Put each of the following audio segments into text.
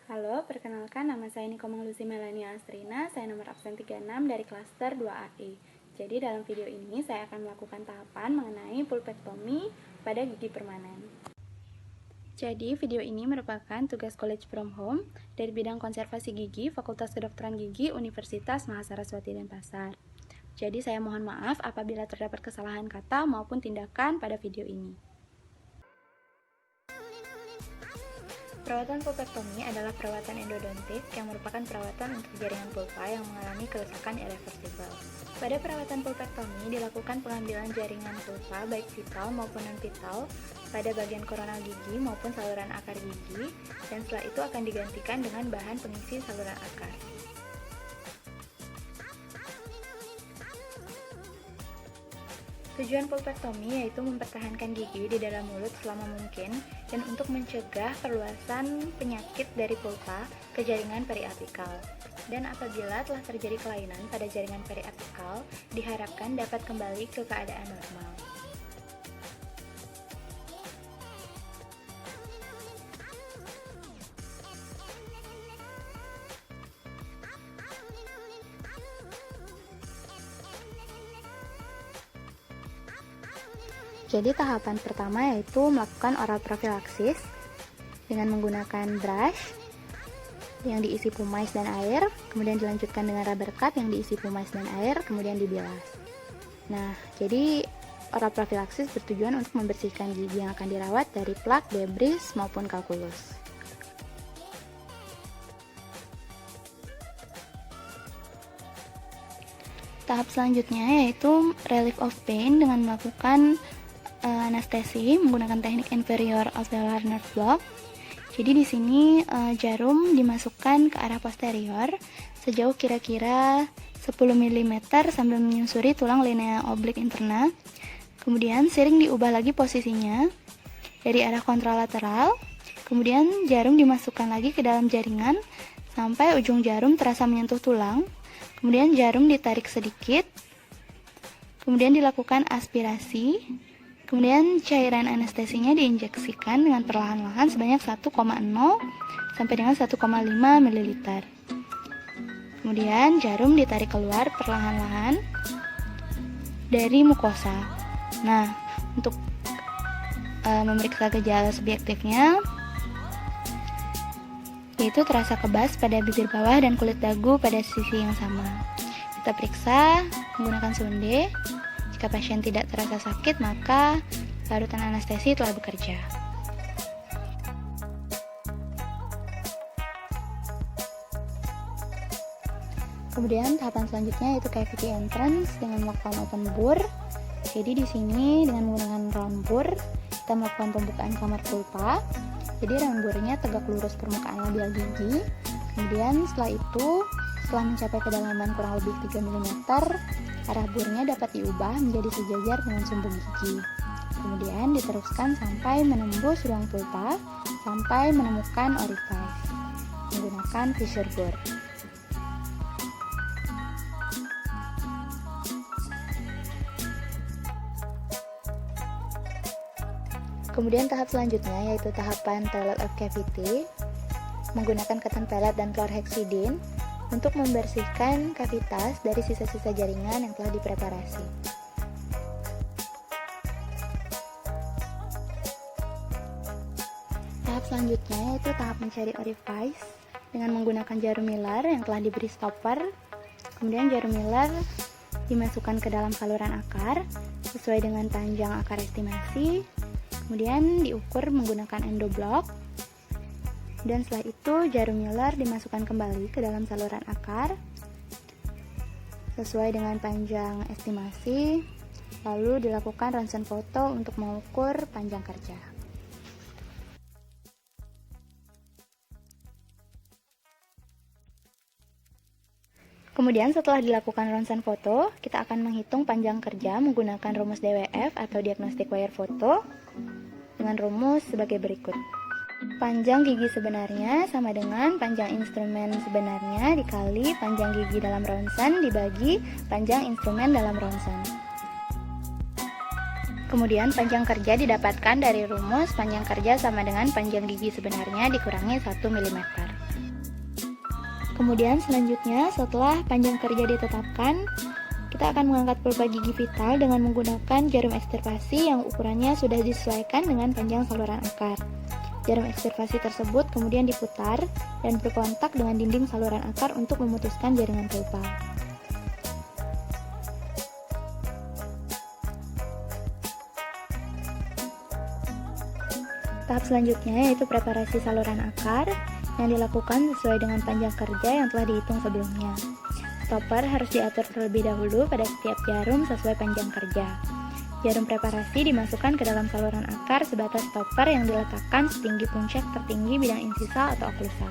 Halo, perkenalkan nama saya Nikomang Lucy Melania Astrina, saya nomor absen 36 dari klaster 2AE. Jadi dalam video ini saya akan melakukan tahapan mengenai pulpektomi pada gigi permanen. Jadi video ini merupakan tugas College from Home dari bidang konservasi gigi Fakultas Kedokteran Gigi Universitas Mahasaraswati Denpasar. Jadi saya mohon maaf apabila terdapat kesalahan kata maupun tindakan pada video ini. Perawatan pulpektomi adalah perawatan endodontik yang merupakan perawatan untuk jaringan pulpa yang mengalami kerusakan irreversibel. Pada perawatan pulpektomi dilakukan pengambilan jaringan pulpa baik vital maupun non-vital pada bagian koronal gigi maupun saluran akar gigi, dan setelah itu akan digantikan dengan bahan pengisi saluran akar. Tujuan pulpektomi yaitu mempertahankan gigi di dalam mulut selama mungkin dan untuk mencegah perluasan penyakit dari pulpa ke jaringan periapikal. Dan apabila telah terjadi kelainan pada jaringan periapikal, diharapkan dapat kembali ke keadaan normal. Jadi tahapan pertama yaitu melakukan oral prophylaxis dengan menggunakan brush yang diisi pumais dan air, kemudian dilanjutkan dengan rubber cut yang diisi pumais dan air, kemudian dibilas. Nah, jadi oral prophylaxis bertujuan untuk membersihkan gigi yang akan dirawat dari plak, debris, maupun kalkulus. Tahap selanjutnya yaitu relief of pain dengan melakukan anestesi menggunakan teknik inferior alveolar nerve block. Jadi di sini jarum dimasukkan ke arah posterior sejauh kira-kira 10 mm sambil menyusuri tulang linea oblik interna. Kemudian sering diubah lagi posisinya dari arah kontralateral. Kemudian jarum dimasukkan lagi ke dalam jaringan sampai ujung jarum terasa menyentuh tulang. Kemudian jarum ditarik sedikit. Kemudian dilakukan aspirasi. Kemudian cairan anestesinya diinjeksikan dengan perlahan-lahan sebanyak 1,0 sampai dengan 1,5 ml. Kemudian jarum ditarik keluar perlahan-lahan dari mukosa. Nah, untuk memeriksa gejala subjektifnya yaitu terasa kebas pada bibir bawah dan kulit dagu pada sisi yang sama. Kita periksa menggunakan sonde. Jika pasien tidak terasa sakit, maka larutan anestesi telah bekerja. Kemudian tahapan selanjutnya yaitu cavity entrance dengan melakukan open bore. Jadi di sini dengan menggunakan round bore kita melakukan pembukaan kamar pulpa. Jadi round bore-nya tegak lurus permukaan labial gigi. Kemudian setelah itu, setelah mencapai kedalaman kurang lebih 3 mm, arah burnya dapat diubah menjadi sejajar dengan sumbu gigi. Kemudian diteruskan sampai menembus ruang pulpa sampai menemukan orifice menggunakan fissure bore. Kemudian tahap selanjutnya yaitu tahapan toilet of cavity menggunakan ketan pelet dan chlorhexidine untuk membersihkan kavitas dari sisa-sisa jaringan yang telah dipreparasi. Tahap selanjutnya yaitu tahap mencari orifice dengan menggunakan jarum Miller yang telah diberi stopper. Kemudian jarum Miller dimasukkan ke dalam saluran akar sesuai dengan panjang akar estimasi. Kemudian diukur menggunakan endoblock. Dan setelah itu jarum Miller dimasukkan kembali ke dalam saluran akar sesuai dengan panjang estimasi, lalu dilakukan ronsen foto untuk mengukur panjang kerja. Kemudian setelah dilakukan ronsen foto, kita akan menghitung panjang kerja menggunakan rumus DWF atau Diagnostic Wire Photo dengan rumus sebagai berikut. Panjang gigi sebenarnya sama dengan panjang instrumen sebenarnya dikali panjang gigi dalam ronsen dibagi panjang instrumen dalam ronsen. Kemudian panjang kerja didapatkan dari rumus panjang kerja sama dengan panjang gigi sebenarnya dikurangi 1 mm. Kemudian selanjutnya setelah panjang kerja ditetapkan, kita akan mengangkat pulpa gigi vital dengan menggunakan jarum ekstirpasi yang ukurannya sudah disesuaikan dengan panjang saluran akar. Jarum ekstirpasi tersebut kemudian diputar dan berkontak dengan dinding saluran akar untuk memutuskan jaringan pulpa. Tahap selanjutnya yaitu preparasi saluran akar yang dilakukan sesuai dengan panjang kerja yang telah dihitung sebelumnya. Stopper harus diatur terlebih dahulu pada setiap jarum sesuai panjang kerja. Jarum preparasi dimasukkan ke dalam saluran akar sebatas stopper yang diletakkan setinggi puncak tertinggi bidang insisal atau oklusal.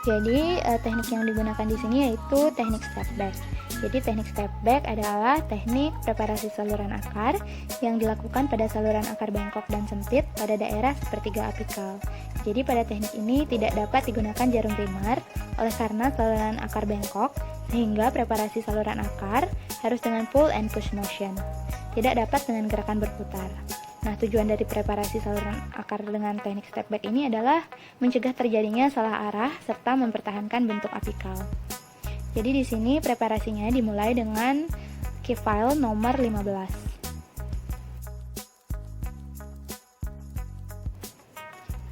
Jadi, teknik yang digunakan di sini yaitu teknik step back. Jadi, teknik step back adalah teknik preparasi saluran akar yang dilakukan pada saluran akar bengkok dan sempit pada daerah sepertiga apikal. Jadi, pada teknik ini tidak dapat digunakan jarum primer oleh karena saluran akar bengkok, sehingga preparasi saluran akar harus dengan pull and push motion, tidak dapat dengan gerakan berputar. Nah, tujuan dari preparasi saluran akar dengan teknik step back ini adalah mencegah terjadinya salah arah serta mempertahankan bentuk apikal. Jadi di sini preparasinya dimulai dengan key file nomor 15.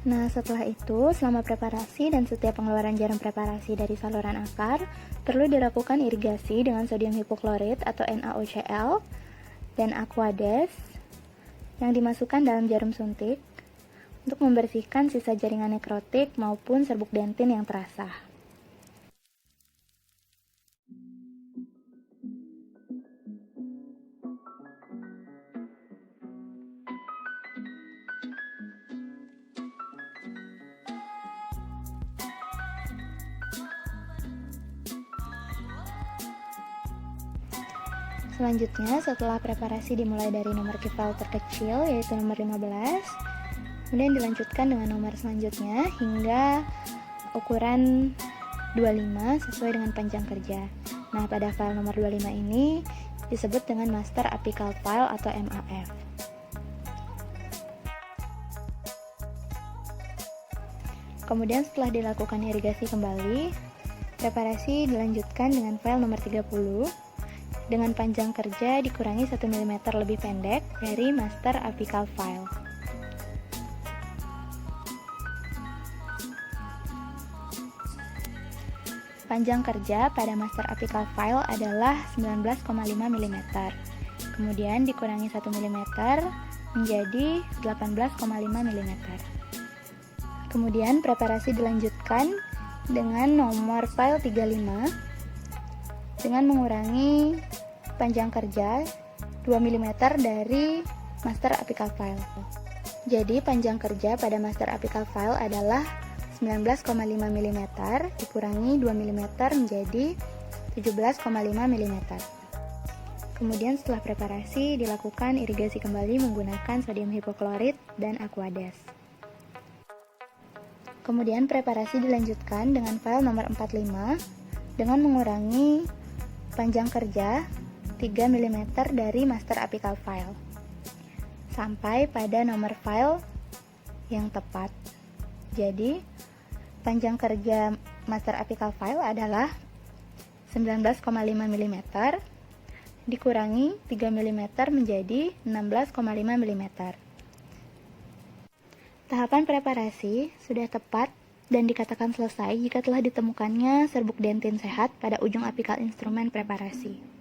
Nah, setelah itu, selama preparasi dan setiap pengeluaran jarum preparasi dari saluran akar, perlu dilakukan irigasi dengan sodium hipoklorit atau NaOCl dan Aquades yang dimasukkan dalam jarum suntik untuk membersihkan sisa jaringan nekrotik maupun serbuk dentin yang terasah. Selanjutnya, setelah preparasi dimulai dari nomor key file terkecil yaitu nomor 15, kemudian dilanjutkan dengan nomor selanjutnya hingga ukuran 25 sesuai dengan panjang kerja. Nah, pada file nomor 25 ini disebut dengan Master Apical File atau MAF. Kemudian setelah dilakukan irigasi kembali, preparasi dilanjutkan dengan file nomor 30 dengan panjang kerja dikurangi 1 mm lebih pendek dari Master Apical File. Panjang kerja pada Master Apical File adalah 19,5 mm. Kemudian dikurangi 1 mm menjadi 18,5 mm. Kemudian preparasi dilanjutkan dengan nomor file 35 dengan mengurangi panjang kerja 2 mm dari Master Apical File. Jadi panjang kerja pada Master Apical File adalah 19,5 mm dikurangi 2 mm menjadi 17,5 mm. Kemudian setelah preparasi dilakukan irigasi kembali menggunakan sodium hipoklorit dan Aquades. Kemudian preparasi dilanjutkan dengan file nomor 45 dengan mengurangi panjang kerja 3 mm dari Master Apical File sampai pada nomor file yang tepat. Jadi panjang kerja Master Apical File adalah 19,5 mm dikurangi 3 mm menjadi 16,5 mm. Tahapan preparasi sudah tepat dan dikatakan selesai jika telah ditemukannya serbuk dentin sehat pada ujung apikal instrumen preparasi.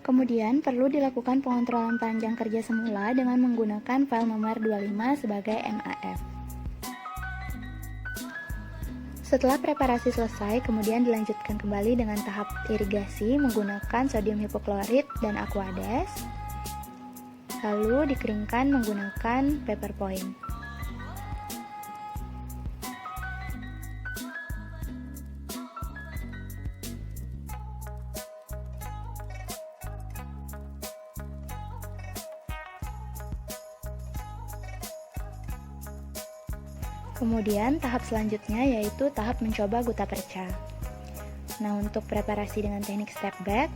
Kemudian perlu dilakukan pengontrolan panjang kerja semula dengan menggunakan file nomor 25 sebagai MAF. Setelah preparasi selesai, kemudian dilanjutkan kembali dengan tahap irigasi menggunakan sodium hipoklorit dan Aquades, lalu dikeringkan menggunakan paper point. Kemudian tahap selanjutnya yaitu tahap mencoba guta perca. Nah, untuk preparasi dengan teknik step back,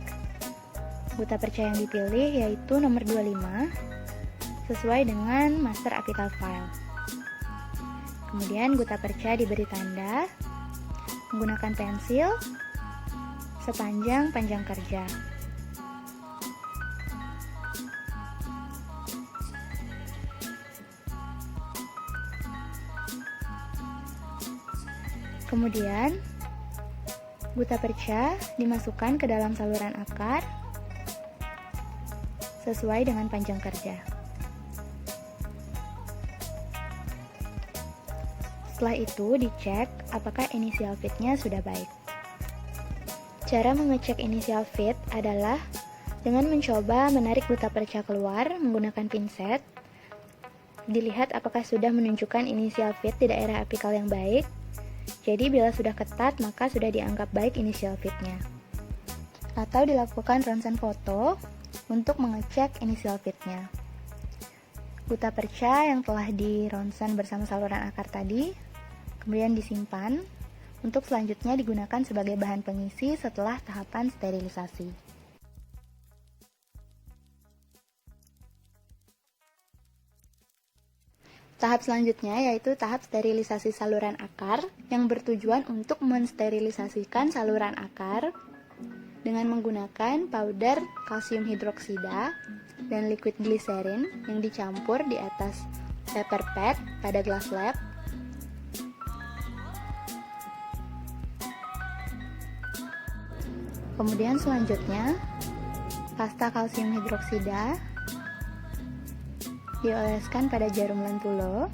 guta perca yang dipilih yaitu nomor 25 sesuai dengan Master Apical File. Kemudian guta perca diberi tanda menggunakan pensil sepanjang panjang kerja. Kemudian, gutta perca dimasukkan ke dalam saluran akar sesuai dengan panjang kerja. Setelah itu, dicek apakah initial fit-nya sudah baik. Cara mengecek initial fit adalah dengan mencoba menarik gutta perca keluar menggunakan pinset. Dilihat apakah sudah menunjukkan initial fit di daerah apikal yang baik. Jadi bila sudah ketat, maka sudah dianggap baik initial fit-nya. Atau dilakukan ronsen foto untuk mengecek initial fit-nya. Gutta perca yang telah di ronsen bersama saluran akar tadi, kemudian disimpan untuk selanjutnya digunakan sebagai bahan pengisi setelah tahapan sterilisasi. Tahap selanjutnya yaitu tahap sterilisasi saluran akar yang bertujuan untuk mensterilisasikan saluran akar dengan menggunakan powder kalsium hidroksida dan liquid glycerin yang dicampur di atas paper pad pada gelas lab. Kemudian selanjutnya pasta kalsium hidroksida dioleskan pada jarum lentulo.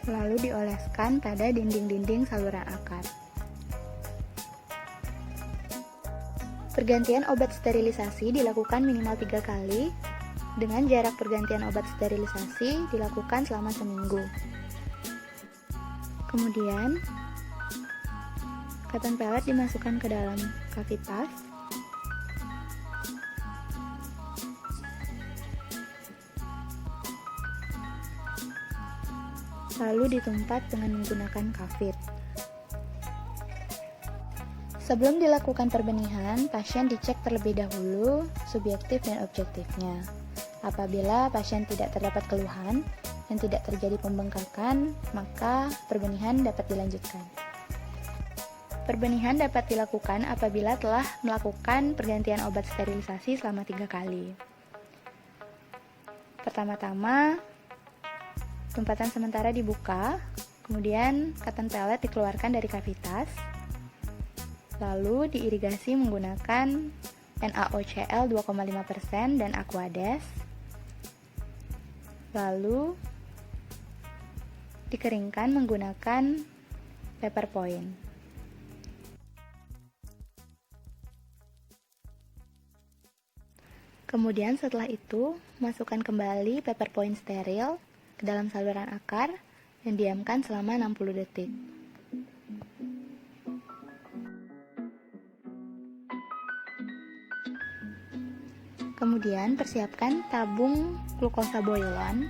Lalu dioleskan pada dinding-dinding saluran akar. Pergantian obat sterilisasi dilakukan minimal 3 kali dengan jarak pergantian obat sterilisasi dilakukan selama seminggu. Kemudian, cotton pellet dimasukkan ke dalam kavitas. Lalu ditumpat dengan menggunakan kavit. Sebelum dilakukan perbenihan, pasien dicek terlebih dahulu subjektif dan objektifnya. Apabila pasien tidak terdapat keluhan dan tidak terjadi pembengkakan, maka perbenihan dapat dilanjutkan. Perbenihan dapat dilakukan apabila telah melakukan pergantian obat sterilisasi selama 3 kali. Pertama-tama, tumpatan sementara dibuka, kemudian cotton pellet dikeluarkan dari kavitas, lalu diirigasi menggunakan NaOCl 2,5% dan Aquades, lalu dikeringkan menggunakan paper point. Kemudian setelah itu, masukkan kembali paper point steril ke dalam saluran akar dan diamkan selama 60 detik. Kemudian persiapkan tabung glukosa boilan.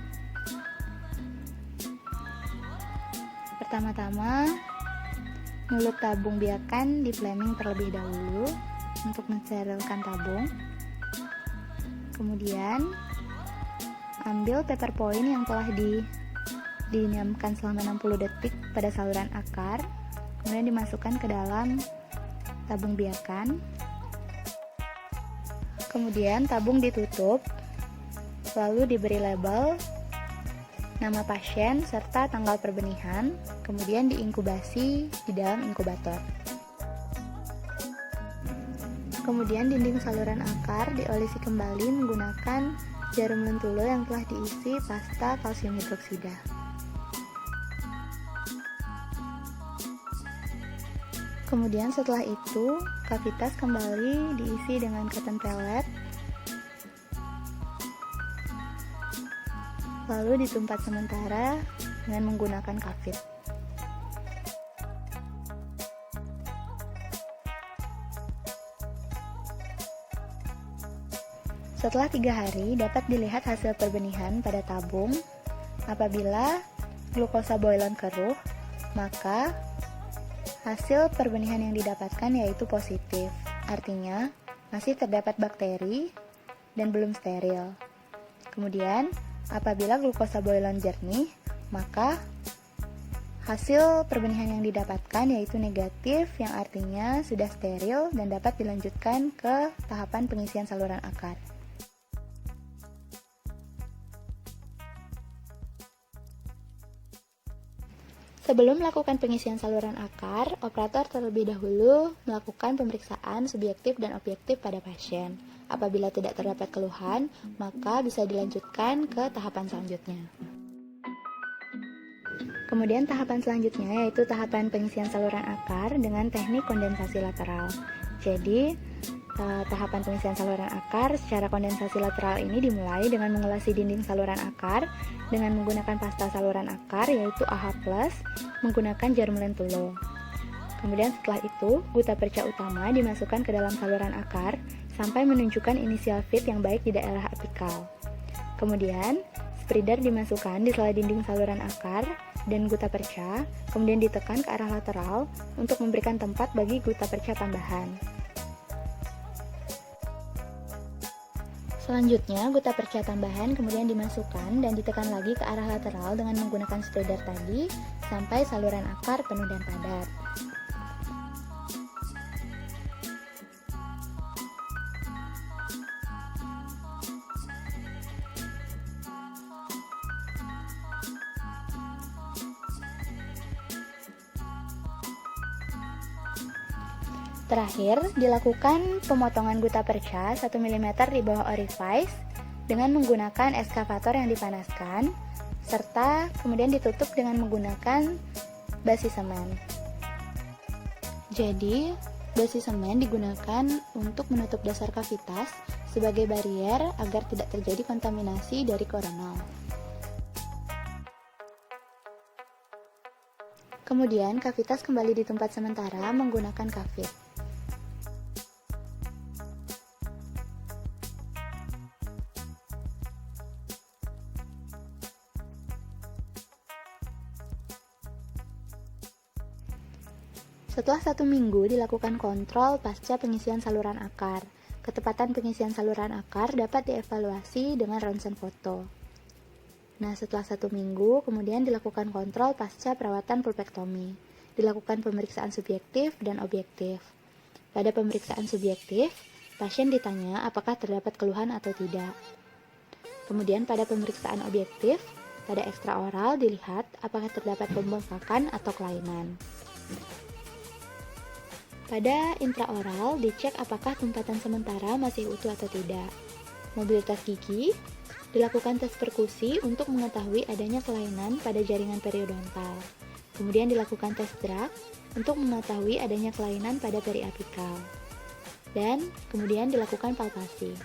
Pertama-tama, mulut tabung biarkan di flaming terlebih dahulu untuk mensterilkan tabung. Kemudian, ambil paper point yang telah didiamkan selama 60 detik pada saluran akar, kemudian dimasukkan ke dalam tabung biarkan. Kemudian tabung ditutup, lalu diberi label nama pasien serta tanggal perbenihan, kemudian diinkubasi di dalam inkubator. Kemudian dinding saluran akar diolesi kembali menggunakan jarum lentulo yang telah diisi pasta kalsium hidroksida. Kemudian setelah itu, kavitas kembali diisi dengan cotton pellet, lalu ditumpat sementara dengan menggunakan kavit. Setelah 3 hari, dapat dilihat hasil perbenihan pada tabung. Apabila glukosa boilan keruh, maka Hasil perbenihan yang didapatkan yaitu positif, artinya masih terdapat bakteri dan belum steril. Kemudian, apabila glukosa boilen jernih, maka hasil perbenihan yang didapatkan yaitu negatif, yang artinya sudah steril dan dapat dilanjutkan ke tahapan pengisian saluran akar. Sebelum melakukan pengisian saluran akar, operator terlebih dahulu melakukan pemeriksaan subjektif dan objektif pada pasien. Apabila tidak terdapat keluhan, maka bisa dilanjutkan ke tahapan selanjutnya. Kemudian tahapan selanjutnya yaitu tahapan pengisian saluran akar dengan teknik kondensasi lateral. Jadi, tahapan pengisian saluran akar secara kondensasi lateral ini dimulai dengan mengelasi dinding saluran akar dengan menggunakan pasta saluran akar yaitu AH+, menggunakan jarum lentulo. Kemudian setelah itu, gutapercha utama dimasukkan ke dalam saluran akar sampai menunjukkan inisial fit yang baik di daerah apikal. Kemudian, spreader dimasukkan di sela dinding saluran akar dan gutapercha, kemudian ditekan ke arah lateral untuk memberikan tempat bagi gutapercha tambahan. Selanjutnya, gutapercha tambahan kemudian dimasukkan dan ditekan lagi ke arah lateral dengan menggunakan spreader tadi sampai saluran akar penuh dan padat. Terakhir, dilakukan pemotongan gutapercha 1 mm di bawah orifice dengan menggunakan eskavator yang dipanaskan, serta kemudian ditutup dengan menggunakan basi semen. Jadi, basi semen digunakan untuk menutup dasar kavitas sebagai barier agar tidak terjadi kontaminasi dari koronal. Kemudian, kavitas kembali di tempat sementara menggunakan kavit. Setelah 1 minggu dilakukan kontrol pasca pengisian saluran akar. Ketepatan pengisian saluran akar dapat dievaluasi dengan ronsen foto. Nah, setelah 1 minggu kemudian dilakukan kontrol pasca perawatan pulpektomi. Dilakukan pemeriksaan subjektif dan objektif. Pada pemeriksaan subjektif, pasien ditanya apakah terdapat keluhan atau tidak. Kemudian pada pemeriksaan objektif, pada ekstraoral dilihat apakah terdapat pembengkakan atau kelainan. Pada intraoral dicek apakah tumpatan sementara masih utuh atau tidak. Mobilitas gigi, dilakukan tes perkusi untuk mengetahui adanya kelainan pada jaringan periodontal. Kemudian dilakukan tes drag untuk mengetahui adanya kelainan pada periapikal. Dan kemudian dilakukan palpasi.